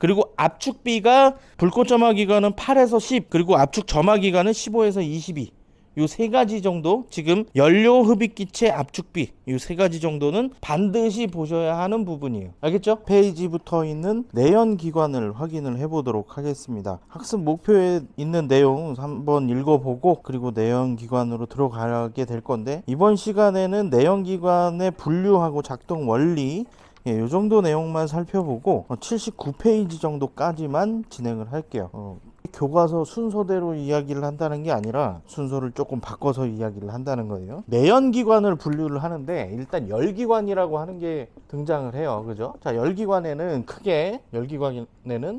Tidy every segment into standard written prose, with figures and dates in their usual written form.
그리고 압축비가 불꽃 점화 기관은 8에서 10, 그리고 압축 점화 기관은 15에서 22. 요 세 가지 정도, 지금 연료 흡입 기체 압축비, 요 세 가지 정도는 반드시 보셔야 하는 부분이에요. 알겠죠? 페이지 붙어 있는 내연 기관을 확인을 해 보도록 하겠습니다. 학습 목표에 있는 내용 한번 읽어보고 그리고 내연 기관으로 들어가게 될 건데, 이번 시간에는 내연 기관의 분류하고 작동 원리, 이 정도 내용만 살펴보고 79페이지 정도까지만 진행을 할게요. 교과서 순서대로 이야기를 한다는 게 아니라 순서를 조금 바꿔서 이야기를 한다는 거예요. 내연기관을 분류를 하는데 일단 열기관이라고 하는 게 등장을 해요. 그죠? 자, 열기관에는 크게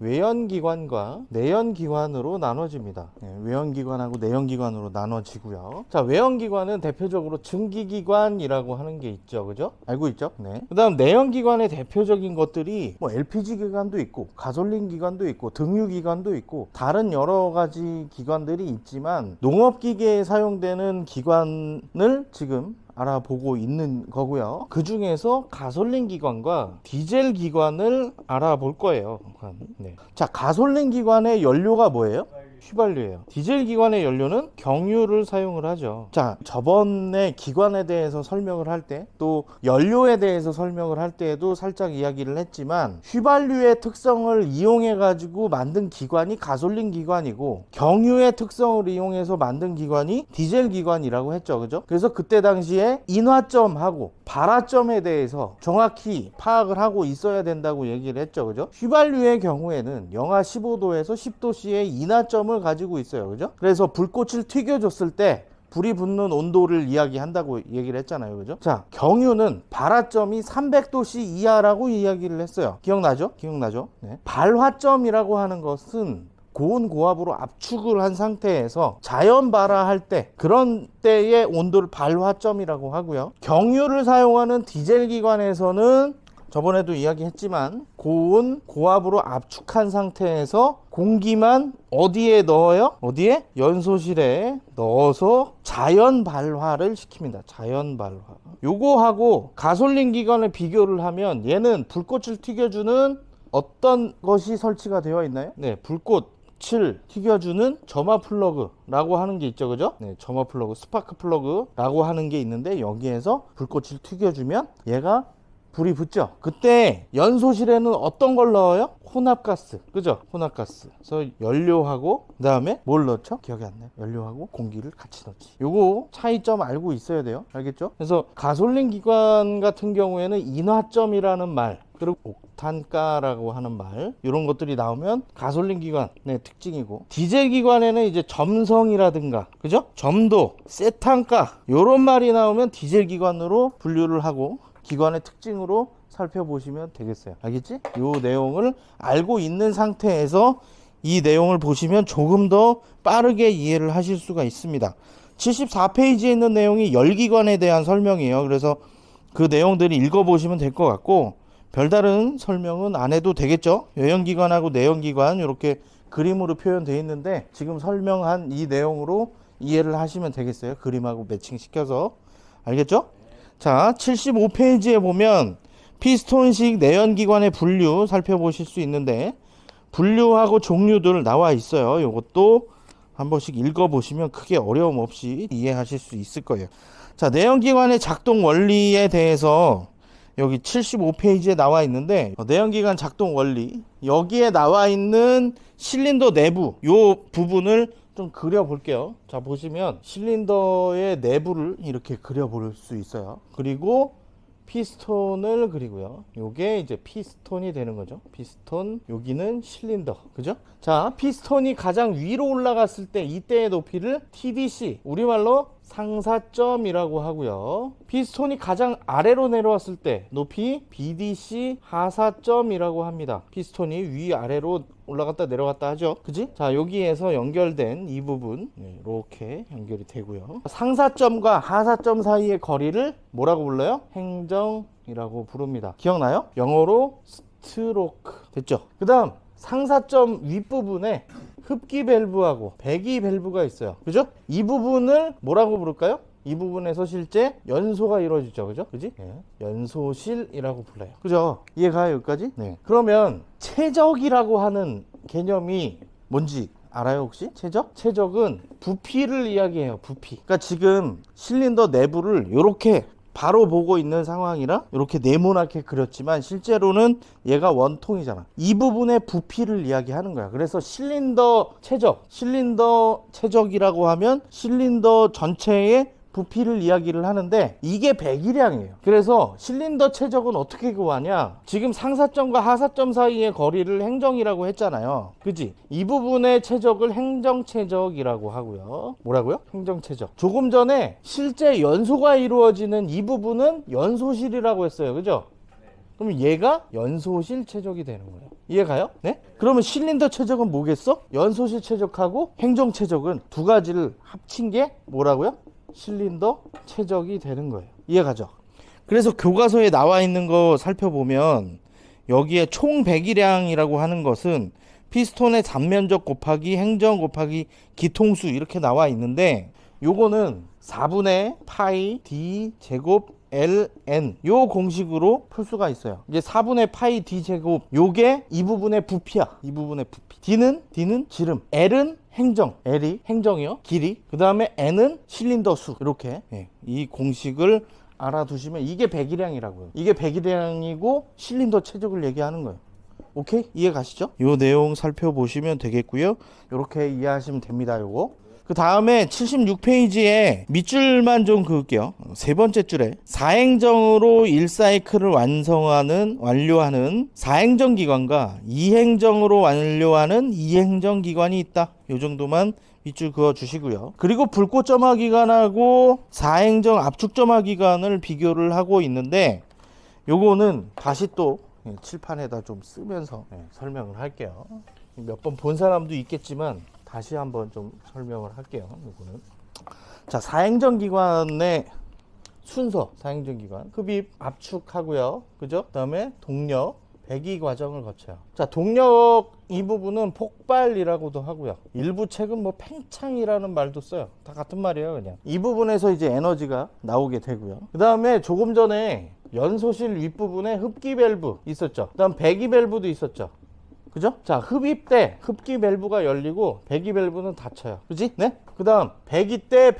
외연기관과 내연기관으로 나눠집니다. 외연기관하고 내연기관으로 나눠지고요. 자, 외연기관은 대표적으로 증기기관이라고 하는 게 있죠. 그죠? 알고 있죠? 네. 그 다음 내연기관의 대표적인 것들이 뭐 LPG 기관도 있고 가솔린 기관도 있고 등유 기관도 있고 다른 여러 가지 기관들이 있지만 농업기계에 사용되는 기관을 지금 알아보고 있는 거고요. 그 중에서 가솔린 기관과 디젤 기관을 알아볼 거예요. 네. 자, 가솔린 기관의 연료가 뭐예요? 휘발유예요. 디젤 기관의 연료는 경유를 사용을 하죠. 자, 저번에 기관에 대해서 설명을 할 때, 또 연료에 대해서 설명을 할 때에도 살짝 이야기를 했지만, 휘발유의 특성을 이용해 가지고 만든 기관이 가솔린 기관이고, 경유의 특성을 이용해서 만든 기관이 디젤 기관이라고 했죠. 그죠? 그래서 그때 당시에 인화점하고 발화점에 대해서 정확히 파악을 하고 있어야 된다고 얘기를 했죠. 그죠? 휘발유의 경우에는 영하 15도에서 10도씨의 인화점을 가지고 있어요. 그죠? 그래서 불꽃을 튀겨줬을 때 불이 붙는 온도를 이야기한다고 얘기를 했잖아요. 그죠? 자, 경유는 발화점이 300도씨 이하라고 이야기를 했어요. 기억나죠? 기억나죠? 네. 발화점이라고 하는 것은 고온 고압으로 압축을 한 상태에서 자연 발화할 때, 그런 때의 온도를 발화점이라고 하고요. 경유를 사용하는 디젤 기관에서는 저번에도 이야기했지만 고온 고압으로 압축한 상태에서 공기만 어디에 넣어요? 어디에? 연소실에 넣어서 자연 발화를 시킵니다. 자연 발화. 요거하고 가솔린 기관을 비교를 하면 얘는 불꽃을 튀겨주는 어떤 것이 설치가 되어 있나요? 네, 불꽃을 튀겨주는 점화 플러그라고 하는 게 있죠. 그죠? 네, 점화 플러그, 스파크 플러그라고 하는 게 있는데, 여기에서 불꽃을 튀겨주면 얘가 불이 붙죠. 그때 연소실에는 어떤 걸 넣어요? 혼합가스. 그죠? 혼합가스. 그래서 연료하고 그 다음에 뭘 넣죠? 기억이 안 나요. 연료하고 공기를 같이 넣지. 요거 차이점 알고 있어야 돼요. 알겠죠? 그래서 가솔린 기관 같은 경우에는 인화점이라는 말, 그리고 옥탄가라고 하는 말, 이런 것들이 나오면 가솔린 기관의 특징이고, 디젤 기관에는 이제 점성이라든가, 그죠? 점도, 세탄가, 이런 말이 나오면 디젤 기관으로 분류를 하고 기관의 특징으로 살펴보시면 되겠어요. 알겠지? 이 내용을 알고 있는 상태에서 이 내용을 보시면 조금 더 빠르게 이해를 하실 수가 있습니다. 74페이지에 있는 내용이 열기관에 대한 설명이에요. 그래서 그 내용들이 읽어보시면 될 것 같고, 별다른 설명은 안 해도 되겠죠? 외연기관하고 내연기관 이렇게 그림으로 표현되어 있는데, 지금 설명한 이 내용으로 이해를 하시면 되겠어요. 그림하고 매칭시켜서. 알겠죠? 자, 75페이지에 보면 피스톤식 내연기관의 분류 살펴보실 수 있는데, 분류하고 종류들 나와 있어요. 이것도 한 번씩 읽어보시면 크게 어려움 없이 이해하실 수 있을 거예요. 자, 내연기관의 작동 원리에 대해서 여기 75페이지에 나와 있는데, 내연기관 작동 원리, 여기에 나와 있는 실린더 내부 요 부분을 좀 그려볼게요. 자, 보시면 실린더의 내부를 이렇게 그려볼 수 있어요. 그리고 피스톤을 그리고요. 요게 이제 피스톤이 되는 거죠. 피스톤, 여기는 실린더. 그죠? 자, 피스톤이 가장 위로 올라갔을 때 이때의 높이를 TDC, 우리말로 상사점이라고 하고요. 피스톤이 가장 아래로 내려왔을 때 높이 BDC 하사점이라고 합니다. 피스톤이 위아래로 올라갔다 내려갔다 하죠. 그지? 자, 여기에서 연결된 이 부분 이렇게 연결이 되고요. 상사점과 하사점 사이의 거리를 뭐라고 불러요? 행정이라고 부릅니다. 기억나요? 영어로 스트로크. 됐죠? 그 다음 상사점 윗부분에 흡기 밸브하고 배기 밸브가 있어요. 그죠? 이 부분을 뭐라고 부를까요? 이 부분에서 실제 연소가 이루어지죠. 그죠? 그지? 네. 연소실이라고 불러요. 그죠? 이해가요, 여기까지? 네. 그러면 최적이라고 하는 개념이 뭔지 알아요, 혹시? 최적? 최적은 부피를 이야기해요. 부피. 그러니까 지금 실린더 내부를 이렇게 바로 보고 있는 상황이라 이렇게 네모나게 그렸지만 실제로는 얘가 원통이잖아. 이 부분의 부피를 이야기하는 거야. 그래서 실린더 최적이라고 하면 실린더 전체의 부피를 이야기를 하는데 이게 배기량이에요. 그래서 실린더 최적은 어떻게 구하냐? 지금 상사점과 하사점 사이의 거리를 행정이라고 했잖아요. 그지? 이 부분의 최적을 행정최적이라고 하고요. 뭐라고요? 행정최적. 조금 전에 실제 연소가 이루어지는 이 부분은 연소실이라고 했어요. 그죠? 그럼 얘가 연소실 최적이 되는 거예요. 이해가요? 네? 그러면 실린더 최적은 뭐겠어? 연소실 최적하고 행정 최적은 두 가지를 합친 게 뭐라고요? 실린더 최적이 되는 거예요. 이해가죠? 그래서 교과서에 나와 있는 거 살펴보면 여기에 총 배기량이라고 하는 것은 피스톤의 잔면적 곱하기 행정 곱하기 기통수 이렇게 나와 있는데 요거는 4분의 파이 d 제곱 ln 요 공식으로 풀 수가 있어요. 이제 4분의 파이 d 제곱 요게 이 부분의 부피야. 이 부분의 부피. d는 지름, l은 행정, L이 행정이요, 길이, 그 다음에 N은 실린더 수. 이렇게 이 공식을 알아두시면 이게 배기량이라고요. 이게 배기량이고 실린더 최적을 얘기하는 거예요. 오케이? 이해 가시죠? 요 내용 살펴보시면 되겠고요. 이렇게 이해하시면 됩니다. 요거. 그 다음에 76페이지에 밑줄만 좀 그을게요. 세 번째 줄에 4행정으로 1사이클을 완료하는 4행정기관과 2행정으로 완료하는 2행정기관이 있다. 요 정도만 밑줄 그어 주시고요. 그리고 불꽃점화 기관하고 4행정 압축점화 기관을 비교를 하고 있는데 요거는 다시 또 칠판에다 좀 쓰면서 설명을 할게요. 몇 번 본 사람도 있겠지만 다시 한번 좀 설명을 할게요. 이거는 자, 사행정기관의 순서, 사행정기관 흡입, 압축하고요. 그죠? 그 다음에 동력, 배기 과정을 거쳐요. 자, 동력 이 부분은 폭발이라고도 하고요. 일부 책은 뭐 팽창이라는 말도 써요. 다 같은 말이에요, 그냥. 이 부분에서 이제 에너지가 나오게 되고요. 그 다음에 조금 전에 연소실 윗부분에 흡기 밸브 있었죠. 그 다음 배기 밸브도 있었죠. 그죠? 자, 흡입 때 흡기 밸브가 열리고 배기 밸브는 닫혀요. 그지? 네? 그 다음 배기 때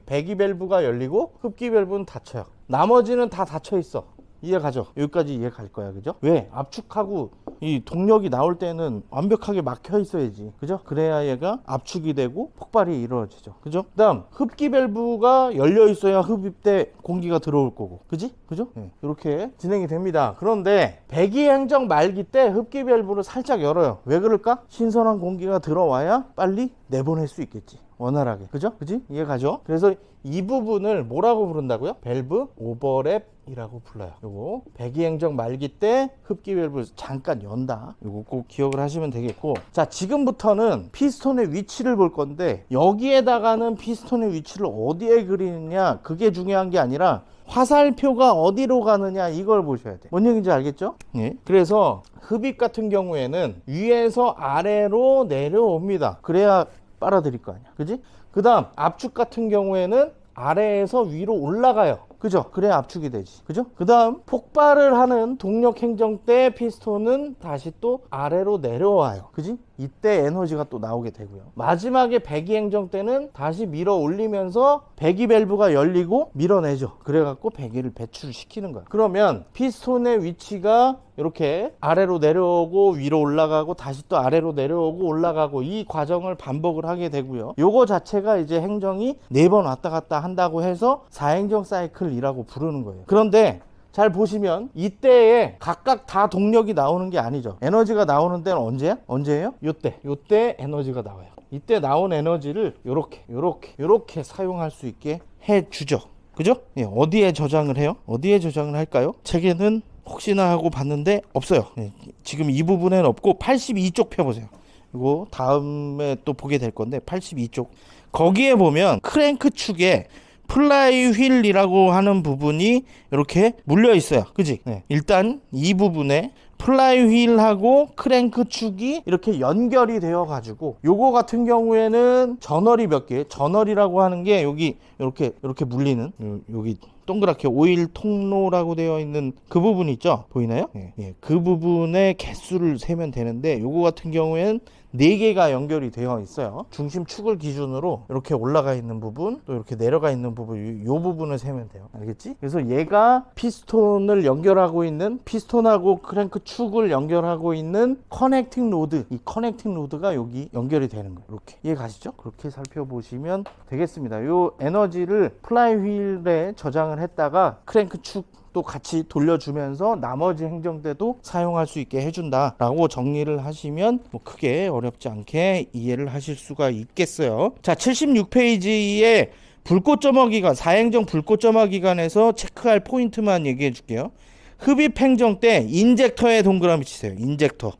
배기 밸브가 열리고 흡기 밸브는 닫혀요. 나머지는 다 닫혀 있어. 이해 가죠? 여기까지 이해 갈 거야. 그죠? 왜? 압축하고 이 동력이 나올 때는 완벽하게 막혀 있어야지. 그죠? 그래야 얘가 압축이 되고 폭발이 이루어지죠. 그죠? 그 다음 흡기 밸브가 열려 있어야 흡입 때 공기가 들어올 거고. 그지? 그죠? 네. 이렇게 진행이 됩니다. 그런데 배기 행정 말기 때 흡기 밸브를 살짝 열어요. 왜 그럴까? 신선한 공기가 들어와야 빨리 내보낼 수 있겠지. 원활하게. 그죠? 그지? 이해 가죠? 그래서 이 부분을 뭐라고 부른다고요? 밸브 오버랩이라고 불러요. 요거 배기행정 말기 때 흡기 밸브 잠깐 연다. 요거 꼭 기억을 하시면 되겠고, 자, 지금부터는 피스톤의 위치를 볼 건데 여기에다가는 피스톤의 위치를 어디에 그리느냐 그게 중요한 게 아니라 화살표가 어디로 가느냐 이걸 보셔야 돼. 뭔 얘기인지 알겠죠? 예. 그래서 흡입 같은 경우에는 위에서 아래로 내려옵니다. 그래야 빨아들일 거 아니야. 그지? 그 다음 압축 같은 경우에는 아래에서 위로 올라가요. 그죠? 그래야 압축이 되지. 그죠? 그 다음 폭발을 하는 동력 행정 때 피스톤은 다시 또 아래로 내려와요. 그지? 이때 에너지가 또 나오게 되고요. 마지막에 배기 행정 때는 다시 밀어 올리면서 배기 밸브가 열리고 밀어내죠. 그래갖고 배기를 배출시키는 거야. 그러면 피스톤의 위치가 이렇게 아래로 내려오고 위로 올라가고 다시 또 아래로 내려오고 올라가고 이 과정을 반복을 하게 되고요. 요거 자체가 이제 행정이 4번 왔다 갔다 한다고 해서 4행정 사이클이라고 부르는 거예요. 그런데 잘 보시면 이때에 각각 다 동력이 나오는 게 아니죠. 에너지가 나오는 때는 언제야? 언제예요? 요때 에너지가 나와요. 이때 나온 에너지를 요렇게 사용할 수 있게 해주죠. 그죠? 예, 어디에 저장을 해요? 어디에 저장을 할까요? 책에는 혹시나 하고 봤는데 없어요. 예, 지금 이 부분에는 없고 82쪽 펴보세요. 이거 다음에 또 보게 될 건데 82쪽 거기에 보면 크랭크 축에 플라이 휠이라고 하는 부분이 이렇게 물려 있어요. 그지? 네. 일단 이 부분에 플라이 휠하고 크랭크 축이 이렇게 연결이 되어 가지고 요거 같은 경우에는 전월이 몇 개, 전월이라고 하는 게 여기 이렇게 물리는 여기 동그랗게 오일 통로라고 되어 있는 그 부분 있죠? 보이나요? 예, 그 부분의 개수를 세면 되는데 요거 같은 경우에는 4개가 연결이 되어 있어요. 중심 축을 기준으로 이렇게 올라가 있는 부분, 또 이렇게 내려가 있는 부분, 요 부분을 세면 돼요. 알겠지? 그래서 얘가 피스톤을 연결하고 있는, 피스톤하고 크랭크 축을 연결하고 있는 커넥팅 로드, 이 커넥팅 로드가 여기 연결이 되는 거예요. 이렇게. 이해 가시죠? 그렇게 살펴보시면 되겠습니다. 요 에너지를 플라이 휠에 저장을 했다가 크랭크 축 또 같이 돌려주면서 나머지 행정대도 사용할 수 있게 해준다 라고 정리를 하시면 뭐 크게 어렵지 않게 이해를 하실 수가 있겠어요. 자, 76페이지에 불꽃점화기관, 사행정 불꽃점화기관에서 체크할 포인트만 얘기해 줄게요. 흡입 행정 때 인젝터에 동그라미 치세요. 인젝터.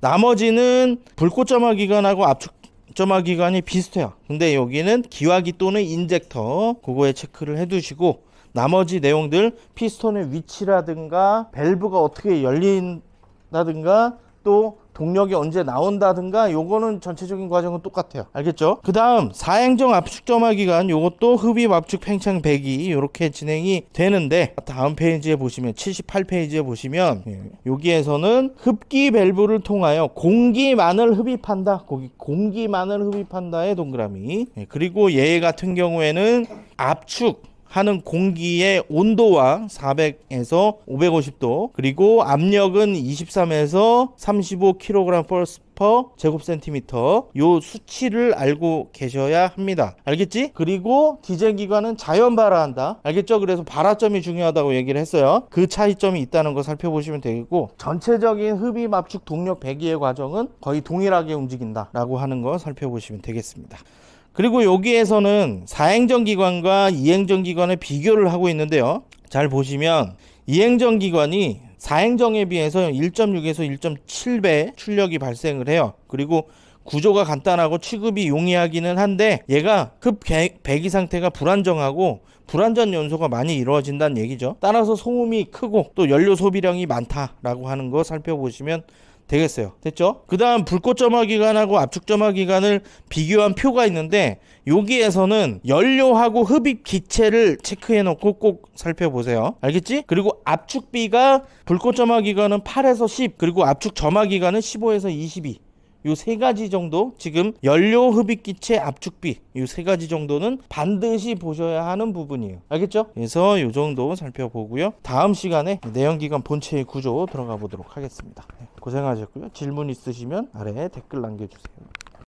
나머지는 불꽃점화기관하고 압축점화기관이 비슷해요. 근데 여기는 기화기 또는 인젝터, 그거에 체크를 해 두시고, 나머지 내용들 피스톤의 위치라든가 밸브가 어떻게 열린다든가 또 동력이 언제 나온다든가 요거는 전체적인 과정은 똑같아요. 알겠죠? 그 다음 사행정 압축점화기관, 요것도 흡입 압축 팽창 배기 이렇게 진행이 되는데, 다음 페이지에 보시면 78페이지에 보시면 여기에서는 흡기 밸브를 통하여 공기만을 흡입한다. 거기 공기만을 흡입한다의 동그라미. 그리고 얘 같은 경우에는 압축 하는 공기의 온도와 400에서 550도, 그리고 압력은 23에서 35kg/제곱센티미터 요 수치를 알고 계셔야 합니다. 알겠지? 그리고 디젤기관은 자연 발화한다. 알겠죠? 그래서 발화점이 중요하다고 얘기를 했어요. 그 차이점이 있다는 거 살펴보시면 되겠고, 전체적인 흡입 압축 동력 배기의 과정은 거의 동일하게 움직인다 라고 하는 거 살펴보시면 되겠습니다. 그리고 여기에서는 사행정기관과 이행정기관의 비교를 하고 있는데요. 잘 보시면 이행정기관이 사행정에 비해서 1.6에서 1.7배 출력이 발생을 해요. 그리고 구조가 간단하고 취급이 용이하기는 한데, 얘가 흡 배기 상태가 불안정하고 불안전 연소가 많이 이루어진다는 얘기죠. 따라서 소음이 크고 또 연료 소비량이 많다라고 하는 거 살펴보시면 되겠어요. 됐죠? 그 다음 불꽃점화기관하고 압축점화기관을 비교한 표가 있는데, 여기에서는 연료하고 흡입 기체를 체크해 놓고 꼭 살펴보세요. 알겠지? 그리고 압축비가 불꽃점화기관은 8에서 10, 그리고 압축점화기관은 15에서 22. 요 세 가지 정도, 지금 연료 흡입 기체 압축비 요 세 가지 정도는 반드시 보셔야 하는 부분이에요. 알겠죠? 그래서 요 정도 살펴보고요. 다음 시간에 내연기관 본체의 구조 들어가 보도록 하겠습니다. 고생하셨고요. 질문 있으시면 아래에 댓글 남겨주세요.